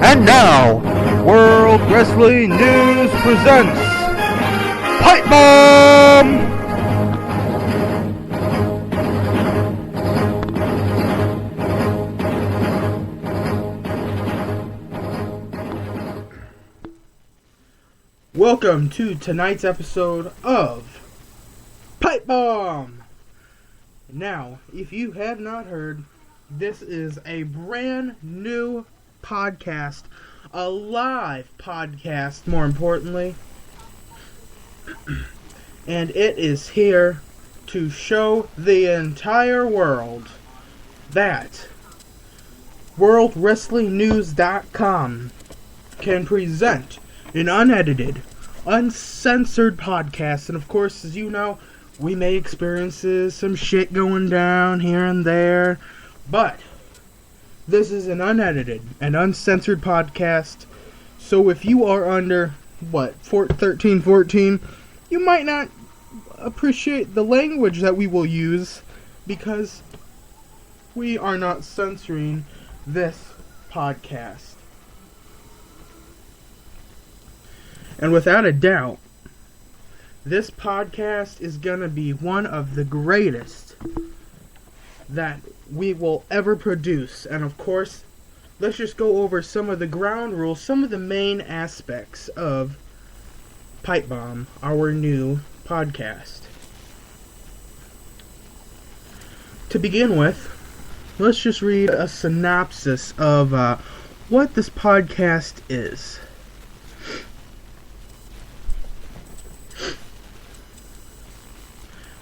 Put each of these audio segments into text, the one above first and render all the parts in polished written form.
And now, World Wrestling News presents Pipe Bomb! Welcome to tonight's episode of Pipe Bomb! Now, if you have not heard, this is a brand new podcast, a live podcast, more importantly, and it is here to show the entire world that WorldWrestlingNews.com can present an unedited, uncensored podcast. And of course, as you know, we may experience some shit going down here and there, but this is an unedited and uncensored podcast. So if you are under 13, 14, you might not appreciate the language that we will use, because we are not censoring this podcast. And without a doubt, this podcast is going to be one of the greatest that we will ever produce. And of course, let's just go over some of the ground rules, some of the main aspects of Pipe Bomb, our new podcast. To begin with, let's just read a synopsis of what this podcast is.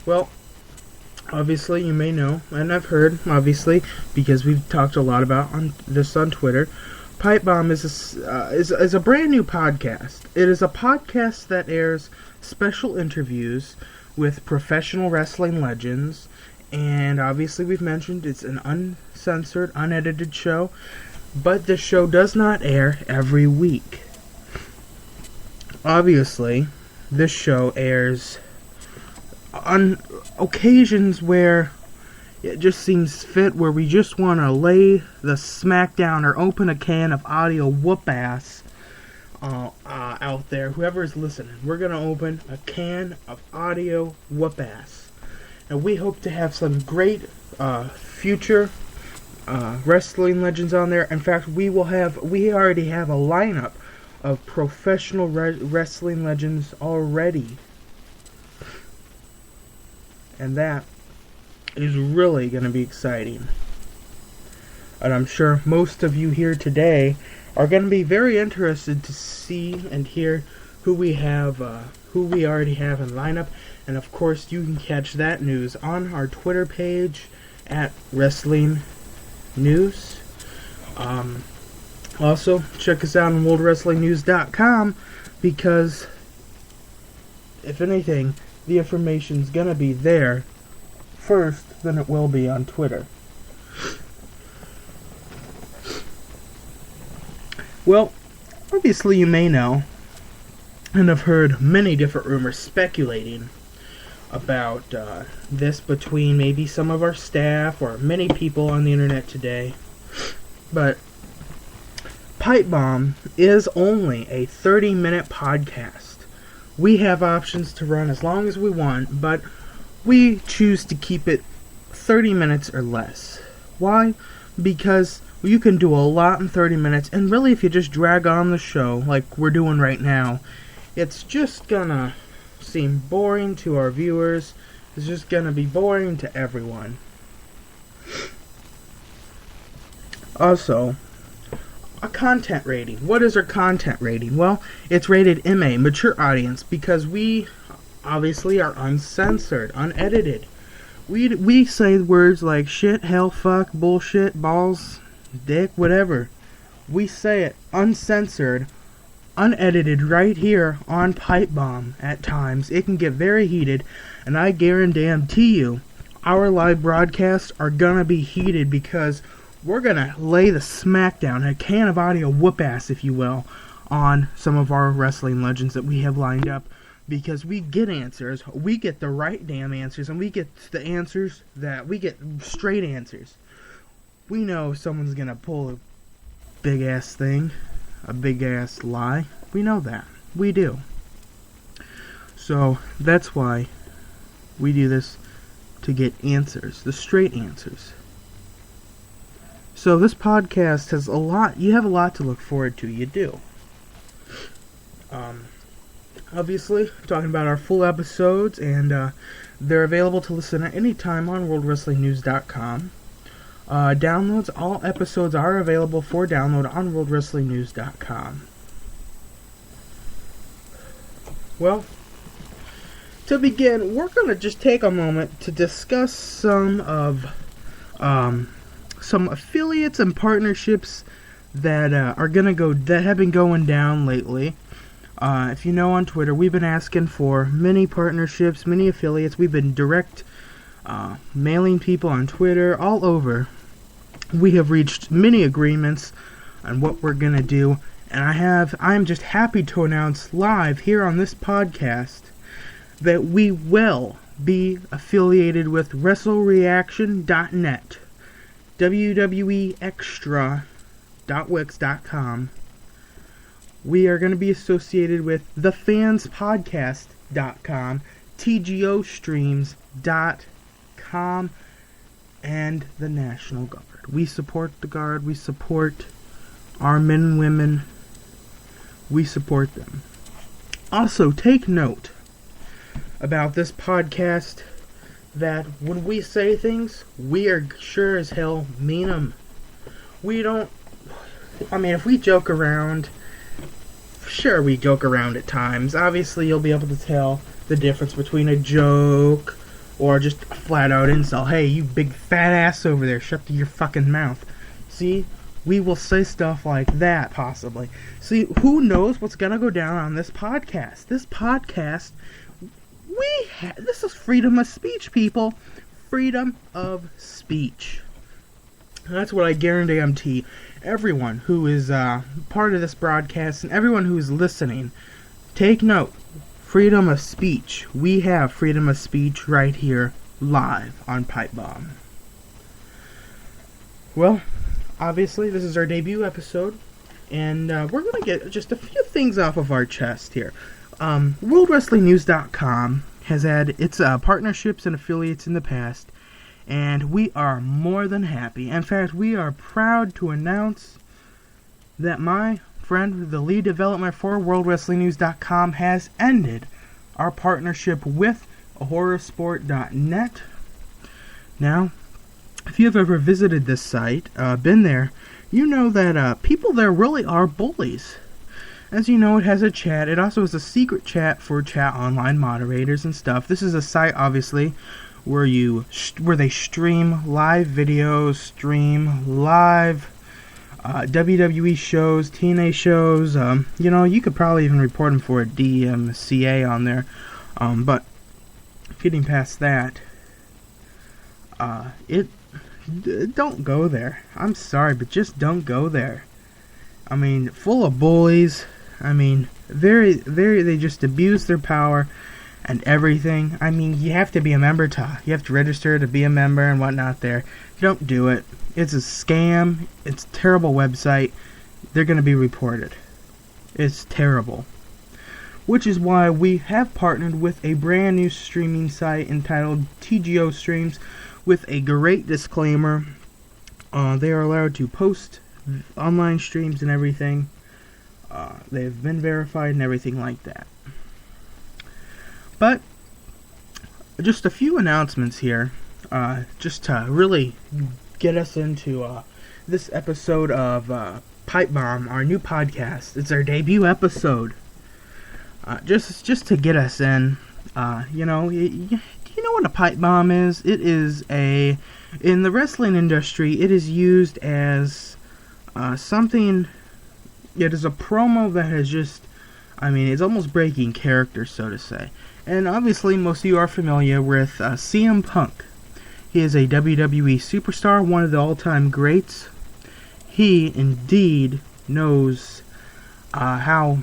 Well, obviously you may know, and I've heard, obviously, because we've talked a lot about this on Twitter, Pipe Bomb is a brand new podcast. It is a podcast that airs special interviews with professional wrestling legends, and obviously we've mentioned it's an uncensored, unedited show, but the show does not air every week. Obviously, this show airs on occasions where it just seems fit, where we just want to lay the smack down or open a can of audio whoop ass out there. Whoever is listening, we're going to open a can of audio whoop ass. And we hope to have some great future wrestling legends on there. In fact, we already have a lineup of professional wrestling legends already. And that is really going to be exciting. And I'm sure most of you here today are going to be very interested to see and hear who we already have in lineup. And of course, you can catch that news on our Twitter page at Wrestling News. Also, check us out on WorldWrestlingNews.com, because if anything, the information's gonna be there first than it will be on Twitter. Well, obviously you may know, and have heard many different rumors speculating about this between maybe some of our staff or many people on the internet today. But Pipe Bomb is only a 30-minute podcast. We have options to run as long as we want, but we choose to keep it 30 minutes or less. Why? Because you can do a lot in 30 minutes, and really if you just drag on the show like we're doing right now, it's just gonna seem boring to our viewers. It's just gonna be boring to everyone. Also, a content rating. What is our content rating? Well, it's rated MA, mature audience, because we obviously are uncensored, unedited. We say words like shit, hell, fuck, bullshit, balls, dick, whatever. We say it uncensored, unedited right here on Pipe Bomb at times. It can get very heated, and I guarantee you our live broadcasts are gonna be heated, because we're gonna lay the smackdown, a can of audio whoop ass, if you will, on some of our wrestling legends that we have lined up, because we get answers, we get the right damn answers, and we get the answers that we get straight answers. We know someone's gonna pull a big ass thing, a big-ass lie. We know that. We do. So, that's why we do this, to get answers. The straight answers. So, this podcast has a lot... You have a lot to look forward to. You do. Obviously, we're talking about our full episodes, and they're available to listen at any time on WorldWrestlingNews.com. Downloads, all episodes are available for download on WorldWrestlingNews.com. Well, to begin, we're going to just take a moment to discuss some affiliates and partnerships that have been going down lately. If you know, on Twitter, we've been asking for many partnerships, many affiliates. We've been direct mailing people on Twitter all over. We have reached many agreements on what we're going to do, and I'm just happy to announce live here on this podcast that we will be affiliated with WrestleReaction.net, WWEExtra.wix.com. We are going to be associated with TheFansPodcast.com, TGOstreams.com, and the National Guard. We support the Guard. We support our men and women. We support them. Also, take note about this podcast that when we say things, we are sure as hell mean them. We don't... if we joke around... Sure, we joke around at times. Obviously, you'll be able to tell the difference between a joke or just a flat-out insult. Hey, you big fat ass over there, shut your fucking mouth. See, we will say stuff like that, possibly. See, who knows what's gonna go down on this podcast? This podcast, this is freedom of speech, people. Freedom of speech. That's what I guarantee everyone who is part of this broadcast and everyone who is listening. Take note. Freedom of speech. We have freedom of speech right here, live on Pipe Bomb. Well, obviously, this is our debut episode, and we're going to get just a few things off of our chest here. WorldWrestlingNews.com has had its partnerships and affiliates in the past, and we are more than happy. In fact, we are proud to announce that my friend, the lead developer for WorldWrestlingNews.com, has ended our partnership with HorrorSport.net. Now, if you've ever visited this site, been there, you know that people there really are bullies. As you know, it has a chat. It also has a secret chat for chat online moderators and stuff. This is a site, obviously, where they stream live videos, stream live WWE shows, TNA shows. You could probably even report them for a DMCA on there. But getting past that, don't go there. I'm sorry, but just don't go there. Full of bullies. They just abuse their power and everything. You have to be a member you have to register to be a member and whatnot there. Don't do it. It's a scam. It's a terrible website. They're going to be reported. It's terrible. Which is why we have partnered with a brand new streaming site entitled TGO Streams with a great disclaimer. They are allowed to post online streams and everything. They've been verified and everything like that. But just a few announcements here, just to really get us into this episode of Pipe Bomb, our new podcast. It's our debut episode. Just to get us in. You know what a pipe bomb is? It is in the wrestling industry, it is used as something. It is a promo that has just, it's almost breaking character, so to say. And obviously, most of you are familiar with CM Punk. He is a WWE superstar, one of the all-time greats. He indeed knows how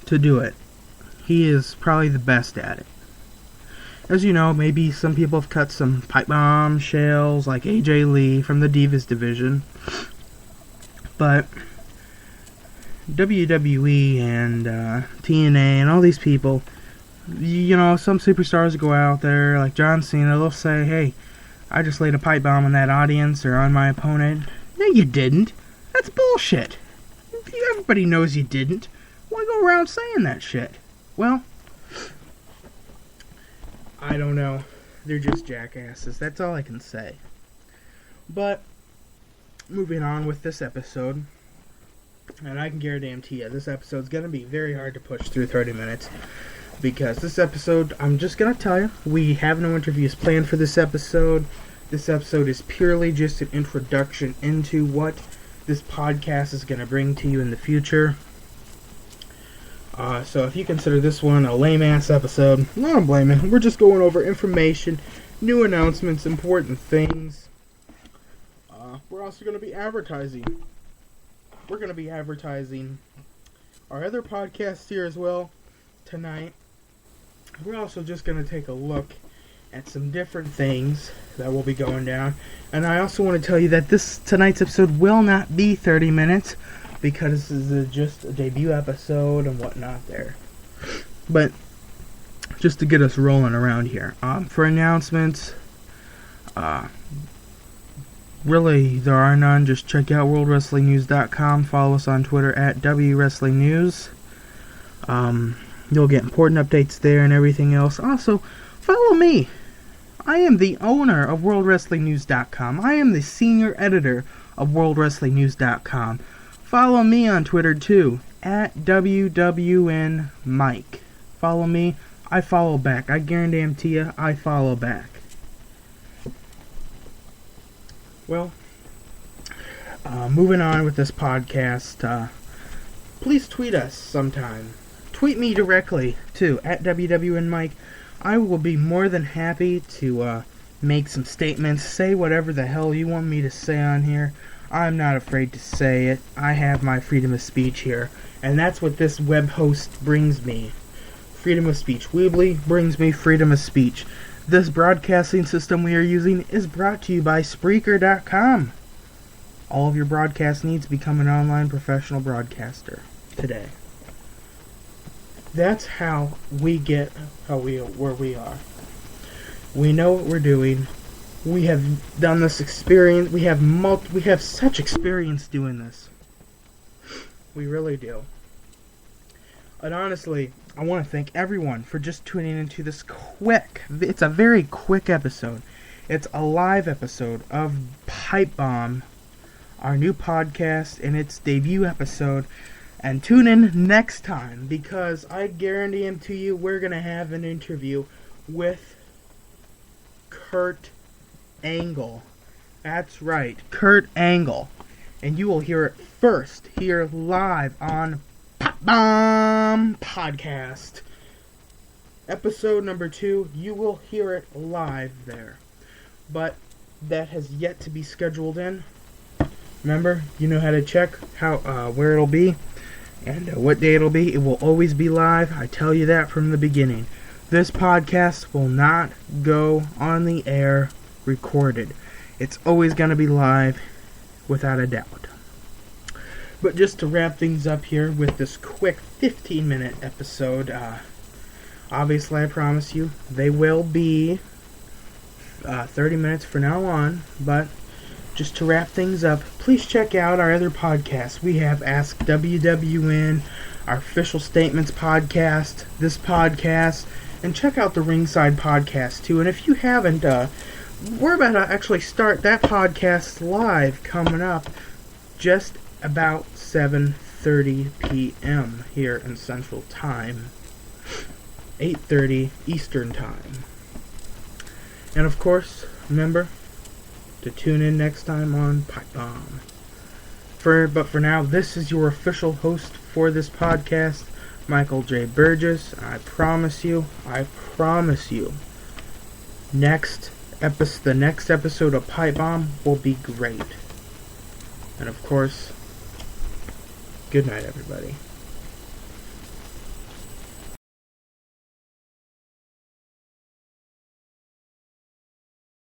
to do it. He is probably the best at it. As you know, maybe some people have cut some pipe bomb shells, like AJ Lee from the Divas division. But WWE and TNA and all these people, you know, some superstars go out there, like John Cena, they'll say, hey, I just laid a pipe bomb on that audience or on my opponent. No, you didn't. That's bullshit. Everybody knows you didn't. Why go around saying that shit? Well, I don't know. They're just jackasses. That's all I can say. But, moving on with this episode, and I can guarantee you, this episode's going to be very hard to push through 30 minutes. Because this episode, I'm just going to tell you, we have no interviews planned for this episode. This episode is purely just an introduction into what this podcast is going to bring to you in the future. So if you consider this one a lame-ass episode, I don't blame you. We're just going over information, new announcements, important things. We're also going to be advertising. We're going to be advertising our other podcasts here as well tonight. We're also just going to take a look at some different things that will be going down. And I also want to tell you that tonight's episode will not be 30 minutes because this is just a debut episode and whatnot there. But just to get us rolling around here. For announcements, really there are none. Just check out worldwrestlingnews.com. Follow us on Twitter at WWrestlingNews. You'll get important updates there and everything else. Also, follow me. I am the owner of WorldWrestlingNews.com. I am the senior editor of WorldWrestlingNews.com. Follow me on Twitter too, at WWNMike. Follow me, I follow back. I guarantee you, I follow back. Well, moving on with this podcast, please tweet us sometime. Tweet me directly, too, at WWNMike. I will be more than happy to make some statements, say whatever the hell you want me to say on here. I'm not afraid to say it. I have my freedom of speech here, and that's what this web host brings me. Freedom of speech. Weebly brings me freedom of speech. This broadcasting system we are using is brought to you by Spreaker.com. All of your broadcast needs become an online professional broadcaster today. That's how we get where we are. We know what we're doing. We have done this experience. We have such experience doing this. We really do. And honestly, I want to thank everyone for just tuning into this it's a very quick episode. It's a live episode of Pipe Bomb, our new podcast, and its debut episode. And tune in next time, because I guarantee to you we're going to have an interview with Kurt Angle. That's right, Kurt Angle. And you will hear it first here live on PIPEBOMB Podcast. Episode number 2, you will hear it live there. But that has yet to be scheduled in. Remember, you know how to check where it'll be. And what day it'll be. It will always be live. I tell you that from the beginning. This podcast will not go on the air recorded. It's always going to be live, without a doubt. But just to wrap things up here with this quick 15-minute episode, obviously I promise you, they will be 30 minutes from now on, but just to wrap things up, please check out our other podcasts. We have Ask WWN, our Official Statements podcast, this podcast, and check out the Ringside podcast too. And if you haven't, we're about to actually start that podcast live coming up just about 7:30 p.m. here in Central Time, 8:30 Eastern Time. And of course, remember to tune in next time on Pipe Bomb. But for now, this is your official host for this podcast, Michael J. Burgess. I promise you, the next episode of Pipe Bomb will be great. And of course, good night, everybody.